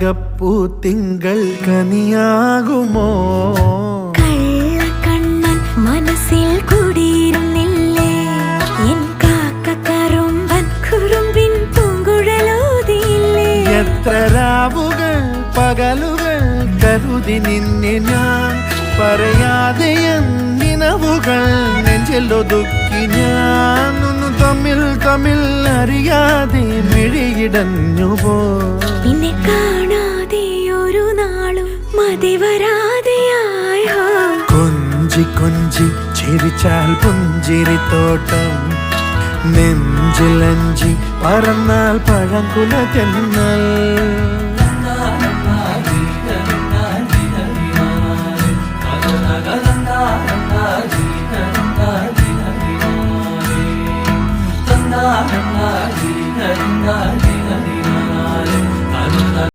രാഗപ്പൂത്തിങ്കൾ കനിയാകുമോ കള്ളക്കണ്ണൻ മനസ്സിൽ കുടിയിരുന്നില്ലേ എൻ കാക്കക്കറുമ്പൻ കുറുമ്പിൻ പൂങ്കുഴലോതിയില്ലേ എത്ര രാവുകൾ പകലുകൾ കരുതി നിന്നെ ഞാൻ പറയാതെ നിനവുകൾ നെഞ്ചിലൊതുക്കി ഞാൻ തമ്മിൽ അറിയാതെ മിഴിയിടഞ്ഞുപോ നിന്നെ കാണാതെ ഒരു നാളും മതി വരാതെയായോ കൊഞ്ചി കൊഞ്ചി ചിരിച്ചാൽ പുഞ്ചിരിത്തോട്ടം നെഞ്ചിലഞ്ചി പറന്നാൽ പഴങ്കുല തെന്നൽ